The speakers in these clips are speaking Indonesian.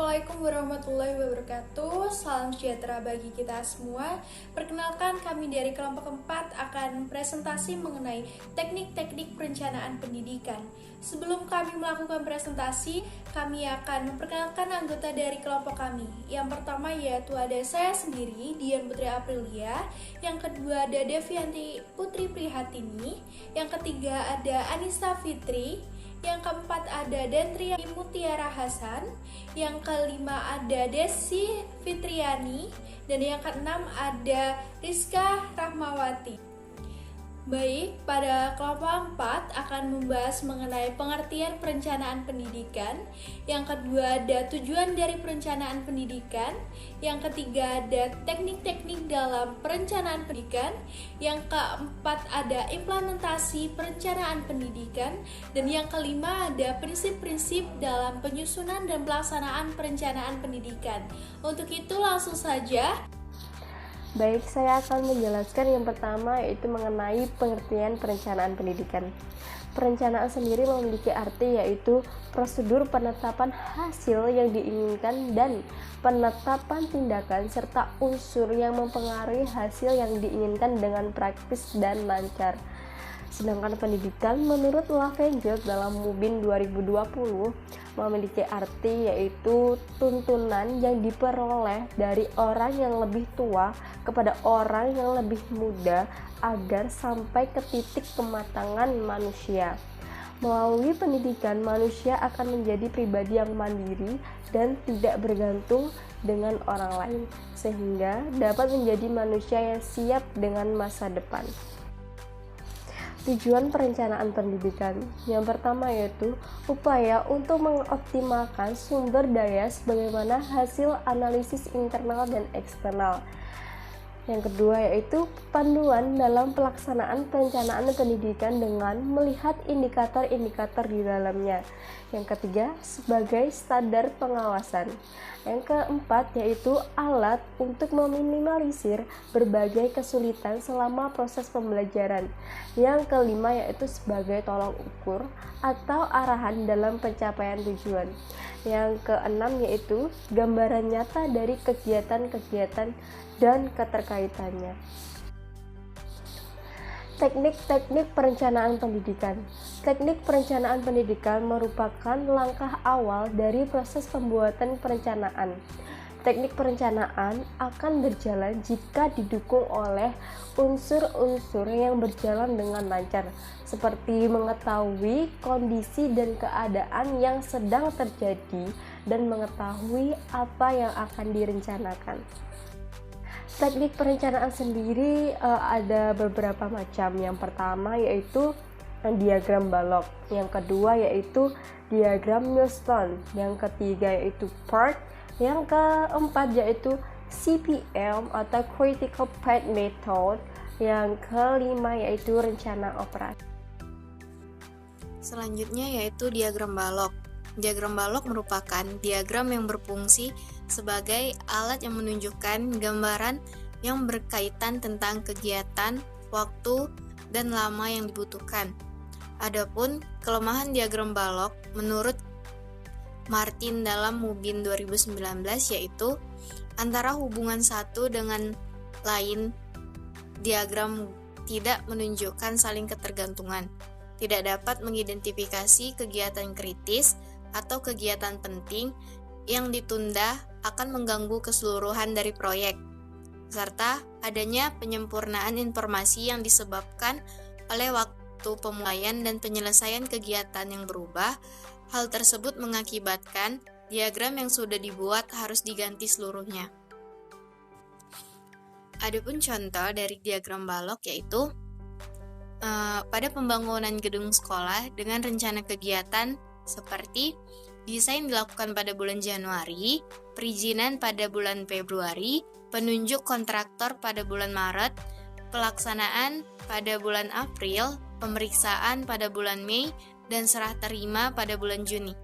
Assalamualaikum warahmatullahi wabarakatuh. Salam sejahtera bagi kita semua. Perkenalkan, kami dari kelompok 4 akan presentasi mengenai teknik-teknik perencanaan pendidikan. Sebelum kami melakukan presentasi, kami akan memperkenalkan anggota dari kelompok kami. Yang pertama yaitu ada saya sendiri, Dian Putri Aprilia. Yang kedua ada Devianti Putri Prihatini. Yang ketiga ada Anissa Fitri. Yang keempat ada Dendria Mutiara Hasan. Yang kelima ada Desi Fitriani. Dan yang keenam ada Rizka Rahmawati. Baik, pada kelompok 4 akan membahas mengenai pengertian perencanaan pendidikan. Yang kedua ada tujuan dari perencanaan pendidikan. Yang ketiga ada teknik-teknik dalam perencanaan pendidikan. Yang keempat ada implementasi perencanaan pendidikan. Dan yang kelima ada prinsip-prinsip dalam penyusunan dan pelaksanaan perencanaan pendidikan. Untuk itu langsung saja. Baik, saya akan menjelaskan yang pertama yaitu mengenai pengertian perencanaan pendidikan. Perencanaan sendiri memiliki arti yaitu prosedur penetapan hasil yang diinginkan dan penetapan tindakan serta unsur yang mempengaruhi hasil yang diinginkan dengan praktis dan lancar. Sedangkan pendidikan menurut Lavenger dalam Mubin 2020 memiliki arti yaitu tuntunan yang diperoleh dari orang yang lebih tua kepada orang yang lebih muda agar sampai ke titik kematangan manusia. Melalui pendidikan, manusia akan menjadi pribadi yang mandiri dan tidak bergantung dengan orang lain, sehingga dapat menjadi manusia yang siap dengan masa depan. Tujuan perencanaan pendidikan yang pertama yaitu upaya untuk mengoptimalkan sumber daya sebagaimana hasil analisis internal dan eksternal. Yang kedua yaitu panduan dalam pelaksanaan perencanaan pendidikan dengan melihat indikator-indikator di dalamnya. Yang ketiga sebagai standar pengawasan. Yang keempat yaitu alat untuk meminimalisir berbagai kesulitan selama proses pembelajaran. Yang kelima yaitu sebagai tolok ukur atau arahan dalam pencapaian tujuan. Yang keenam yaitu gambaran nyata dari kegiatan-kegiatan dan keterkaitannya. Teknik-teknik perencanaan pendidikan. Teknik perencanaan pendidikan merupakan langkah awal dari proses pembuatan perencanaan. Teknik perencanaan akan berjalan jika didukung oleh unsur-unsur yang berjalan dengan lancar, seperti mengetahui kondisi dan keadaan yang sedang terjadi dan mengetahui apa yang akan direncanakan. Teknik perencanaan sendiri ada beberapa macam. Yang pertama yaitu diagram balok, yang kedua yaitu diagram Milestone, yang ketiga yaitu PERT, yang keempat yaitu CPM atau Critical Path Method, yang kelima yaitu rencana operasi. Selanjutnya yaitu diagram balok. Diagram balok merupakan diagram yang berfungsi sebagai alat yang menunjukkan gambaran yang berkaitan tentang kegiatan, waktu, dan lama yang dibutuhkan. Adapun kelemahan diagram balok menurut Martin dalam Mubin 2019 yaitu antara hubungan satu dengan lain diagram tidak menunjukkan saling ketergantungan, tidak dapat mengidentifikasi kegiatan kritis atau kegiatan penting yang ditunda akan mengganggu keseluruhan dari proyek, serta adanya penyempurnaan informasi yang disebabkan oleh waktu pemulaian dan penyelesaian kegiatan yang berubah. Hal tersebut mengakibatkan diagram yang sudah dibuat harus diganti seluruhnya. Adapun contoh dari diagram balok yaitu pada pembangunan gedung sekolah dengan rencana kegiatan seperti desain dilakukan pada bulan Januari, perizinan pada bulan Februari, penunjuk kontraktor pada bulan Maret, pelaksanaan pada bulan April, pemeriksaan pada bulan Mei, dan serah terima pada bulan Juni.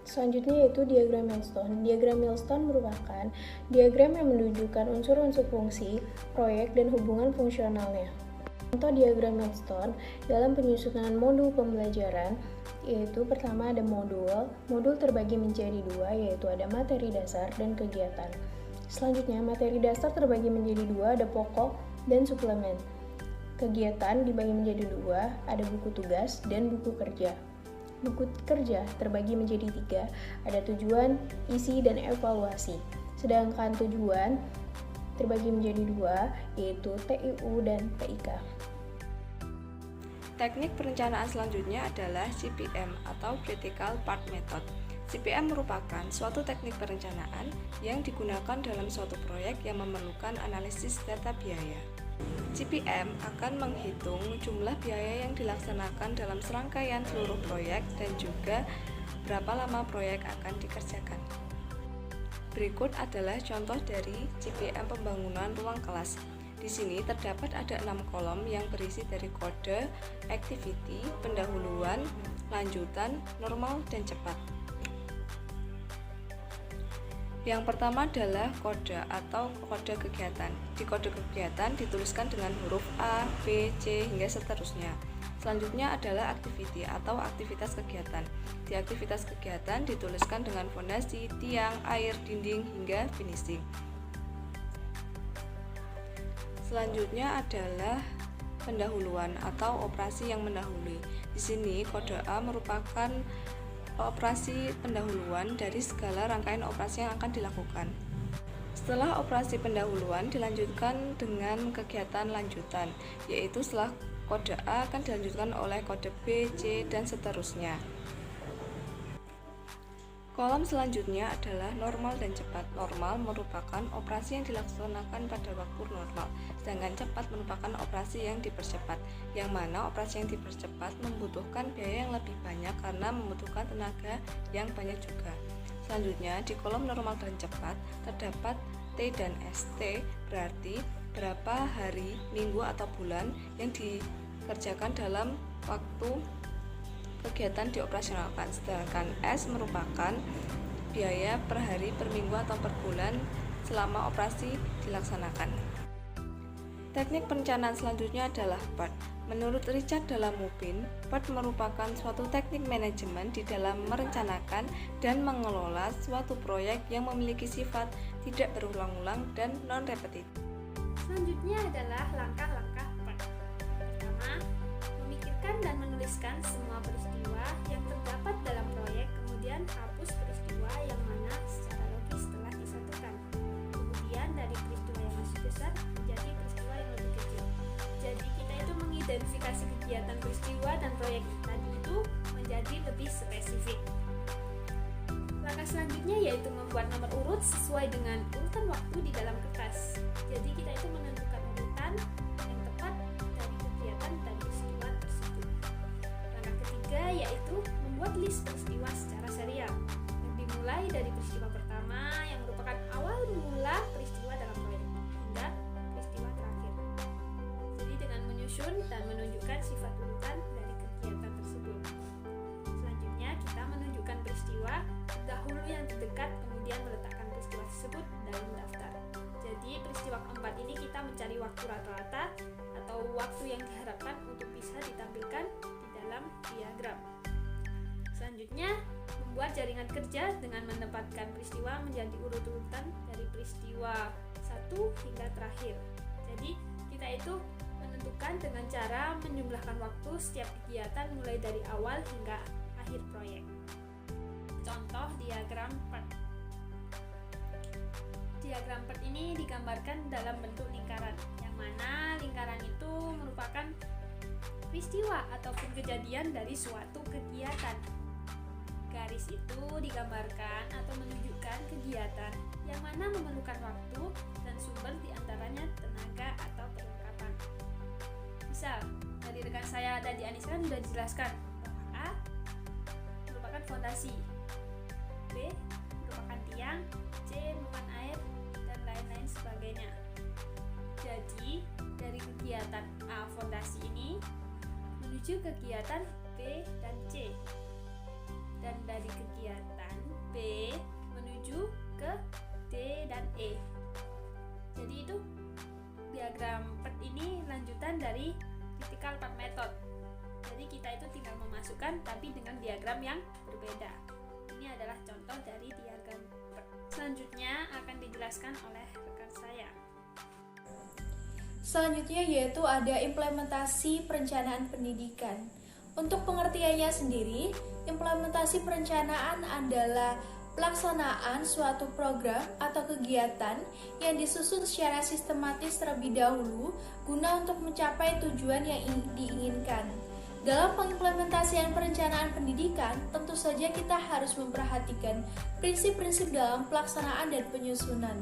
Selanjutnya yaitu diagram Milestone. Diagram Milestone merupakan diagram yang menunjukkan unsur-unsur fungsi, proyek, dan hubungan fungsionalnya. Contoh diagram milestone dalam penyusunan modul pembelajaran, yaitu pertama ada modul terbagi menjadi dua, yaitu ada materi dasar dan kegiatan. Selanjutnya, materi dasar terbagi menjadi dua, ada pokok dan suplemen. Kegiatan dibagi menjadi dua, ada buku tugas dan buku kerja. Buku kerja terbagi menjadi tiga, ada tujuan, isi, dan evaluasi. Sedangkan tujuan terbagi menjadi dua, yaitu TIU dan TIK. Teknik perencanaan selanjutnya adalah CPM atau Critical Part Method. CPM merupakan suatu teknik perencanaan yang digunakan dalam suatu proyek yang memerlukan analisis data biaya. CPM akan menghitung jumlah biaya yang dilaksanakan dalam serangkaian seluruh proyek dan juga berapa lama proyek akan dikerjakan. Berikut adalah contoh dari CPM pembangunan ruang kelas. Di sini terdapat ada 6 kolom yang berisi dari kode, activity, pendahuluan, lanjutan, normal, dan cepat. Yang pertama adalah kode atau kode kegiatan. Di kode kegiatan dituliskan dengan huruf A, B, C, hingga seterusnya. Selanjutnya adalah activity atau aktivitas kegiatan. Di aktivitas kegiatan dituliskan dengan fondasi, tiang, air, dinding, hingga finishing. Selanjutnya adalah pendahuluan atau operasi yang mendahului. Di sini kode A merupakan operasi pendahuluan dari segala rangkaian operasi yang akan dilakukan. Setelah operasi pendahuluan dilanjutkan dengan kegiatan lanjutan, yaitu setelah kode A akan dilanjutkan oleh kode B, C, dan seterusnya. Kolom selanjutnya adalah normal dan cepat. Normal merupakan operasi yang dilaksanakan pada waktu normal, sedangkan cepat merupakan operasi yang dipercepat, yang mana operasi yang dipercepat membutuhkan biaya yang lebih banyak karena membutuhkan tenaga yang banyak juga. Selanjutnya, di kolom normal dan cepat terdapat T dan S. T berarti berapa hari, minggu, atau bulan yang dikerjakan dalam waktu kegiatan dioperasionalkan, sedangkan S merupakan biaya per hari, per minggu, atau per bulan selama operasi dilaksanakan. Teknik perencanaan selanjutnya adalah PERT. Menurut Richard Dalamobin, PERT merupakan suatu teknik manajemen di dalam merencanakan dan mengelola suatu proyek yang memiliki sifat tidak berulang-ulang dan non-repetitif. Selanjutnya adalah langkah-langkah PERT. Pertama, memikirkan dan menuliskan semua peristiwa yang terdapat dalam proyek, kemudian hapus peristiwa yang mana secara logis telah disatukan. Kemudian dari peristiwa yang masih besar menjadi peristiwa yang lebih kecil. Jadi kita itu mengidentifikasi kegiatan peristiwa dan proyek tadi itu menjadi lebih spesifik. Langkah selanjutnya yaitu membuat nomor urut sesuai dengan urutan waktu di dalam kertas. Jadi kita itu menentukan urutan yang tepat dari kegiatan dan peristiwa tersebut. Langkah ketiga yaitu membuat list peristiwa secara serial, yang dimulai dari peristiwa pertama yang merupakan awal mula peristiwa dalam proyek hingga peristiwa terakhir. Jadi dengan menyusun dan menunjukkan sifat urutan dari kegiatan tersebut. Selanjutnya kita menunjukkan peristiwa dahulu yang terdekat, kemudian meletakkan peristiwa tersebut dalam daftar. Jadi peristiwa keempat ini kita mencari waktu rata-rata atau waktu yang diharapkan untuk bisa ditampilkan di dalam diagram. Selanjutnya, membuat jaringan kerja dengan menempatkan peristiwa menjadi urut-urutan dari peristiwa 1 hingga terakhir. Jadi kita itu menentukan dengan cara menjumlahkan waktu setiap kegiatan mulai dari awal hingga akhir proyek. Contoh diagram PERT. Diagram PERT ini digambarkan dalam bentuk lingkaran, yang mana lingkaran itu merupakan peristiwa ataupun kejadian dari suatu kegiatan. Garis itu digambarkan atau menunjukkan kegiatan yang mana memerlukan waktu dan sumber diantaranya tenaga atau perlengkapan. Misal, dari rekan saya Dadi Anissa kan sudah dijelaskan bahwa A merupakan fondasi, B merupakan tiang, C merupakan air, dan lain-lain sebagainya. Jadi, dari kegiatan A fondasi ini menuju kegiatan B dan C, dan dari kegiatan B menuju ke D dan E. Jadi itu diagram PERT ini lanjutan dari menunjukkan tapi dengan diagram yang berbeda. Ini adalah contoh dari diagram. Selanjutnya akan dijelaskan oleh rekan saya. Selanjutnya yaitu ada implementasi perencanaan pendidikan. Untuk pengertiannya sendiri, implementasi perencanaan adalah pelaksanaan suatu program atau kegiatan yang disusun secara sistematis terlebih dahulu guna untuk mencapai tujuan yang diinginkan. Dalam pengimplementasian perencanaan pendidikan, tentu saja kita harus memperhatikan prinsip-prinsip dalam pelaksanaan dan penyusunan.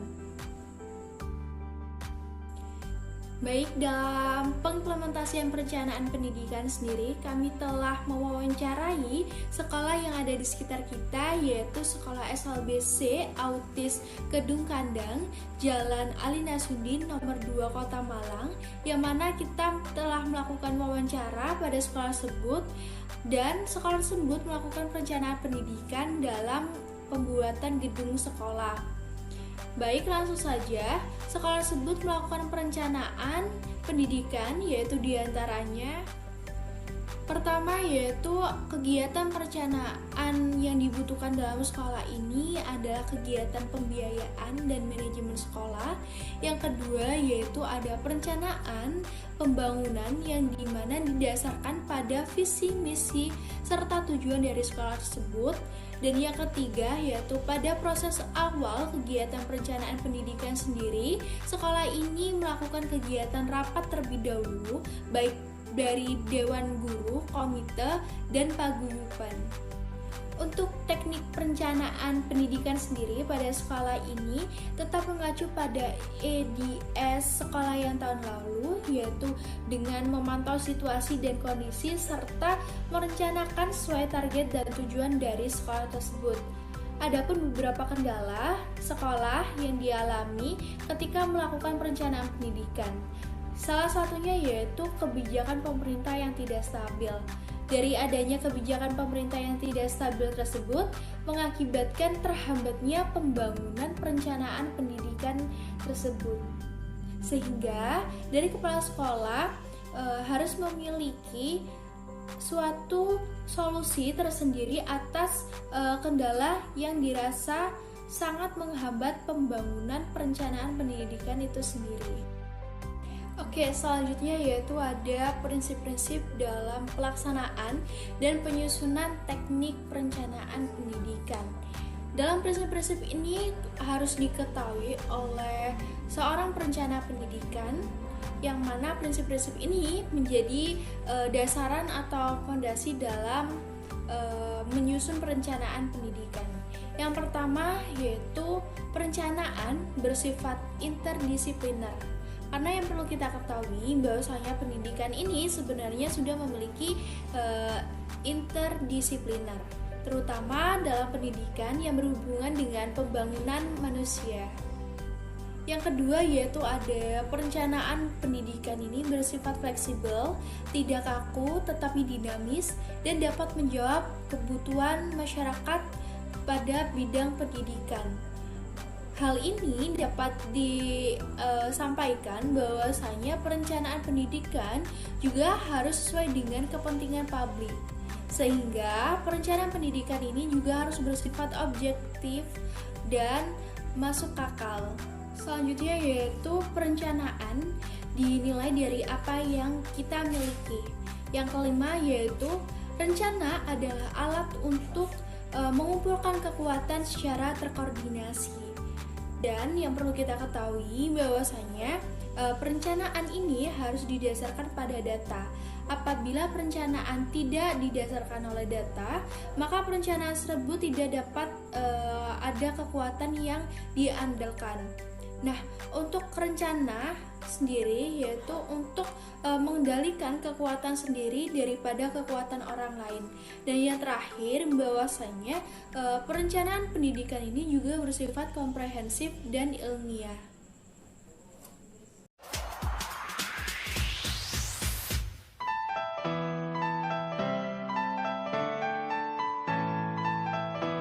Baik, dalam pengimplementasian perencanaan pendidikan sendiri, kami telah mewawancarai sekolah yang ada di sekitar kita, yaitu Sekolah SLBC Autis Kedung Kandang, Jalan Ali Nasudin nomor 2 Kota Malang, yang mana kita telah melakukan wawancara pada sekolah tersebut, dan sekolah tersebut melakukan perencanaan pendidikan dalam pembuatan gedung sekolah. Baik, langsung saja, sekolah tersebut melakukan perencanaan pendidikan, yaitu diantaranya pertama yaitu kegiatan perencanaan yang dibutuhkan dalam sekolah ini adalah kegiatan pembiayaan dan manajemen sekolah. Yang kedua yaitu ada perencanaan pembangunan yang dimana didasarkan pada visi misi serta tujuan dari sekolah tersebut. Dan yang ketiga yaitu pada proses awal kegiatan perencanaan pendidikan sendiri, sekolah ini melakukan kegiatan rapat terlebih dahulu baik dari Dewan Guru, Komite, dan Paguyuban. Untuk teknik perencanaan pendidikan sendiri pada sekolah ini tetap mengacu pada EDS sekolah yang tahun lalu, yaitu dengan memantau situasi dan kondisi serta merencanakan sesuai target dan tujuan dari sekolah tersebut. Adapun beberapa kendala sekolah yang dialami ketika melakukan perencanaan pendidikan. Salah satunya yaitu kebijakan pemerintah yang tidak stabil. Dari adanya kebijakan pemerintah yang tidak stabil tersebut mengakibatkan terhambatnya pembangunan perencanaan pendidikan tersebut. Sehingga dari kepala sekolah harus memiliki suatu solusi tersendiri atas kendala yang dirasa sangat menghambat pembangunan perencanaan pendidikan itu sendiri. Oke, selanjutnya yaitu ada prinsip-prinsip dalam pelaksanaan dan penyusunan teknik perencanaan pendidikan. Dalam prinsip-prinsip ini harus diketahui oleh seorang perencana pendidikan, yang mana prinsip-prinsip ini menjadi dasaran atau fondasi dalam menyusun perencanaan pendidikan. Yang pertama yaitu perencanaan bersifat interdisipliner. Karena yang perlu kita ketahui bahwasanya pendidikan ini sebenarnya sudah memiliki interdisipliner, terutama dalam pendidikan yang berhubungan dengan pembangunan manusia. Yang kedua yaitu ada perencanaan pendidikan ini bersifat fleksibel, tidak kaku tetapi dinamis dan dapat menjawab kebutuhan masyarakat pada bidang pendidikan. Hal ini dapat disampaikan bahwasanya perencanaan pendidikan juga harus sesuai dengan kepentingan publik. Sehingga perencanaan pendidikan ini juga harus bersifat objektif dan masuk akal. Selanjutnya yaitu perencanaan dinilai dari apa yang kita miliki. Yang kelima yaitu rencana adalah alat untuk mengumpulkan kekuatan secara terkoordinasi. Dan yang perlu kita ketahui bahwasanya perencanaan ini harus didasarkan pada data. Apabila perencanaan tidak didasarkan oleh data, maka perencanaan tersebut tidak dapat ada kekuatan yang diandalkan. Nah, untuk rencana sendiri yaitu untuk mengendalikan kekuatan sendiri daripada kekuatan orang lain. Dan yang terakhir bahwasanya perencanaan pendidikan ini juga bersifat komprehensif dan ilmiah.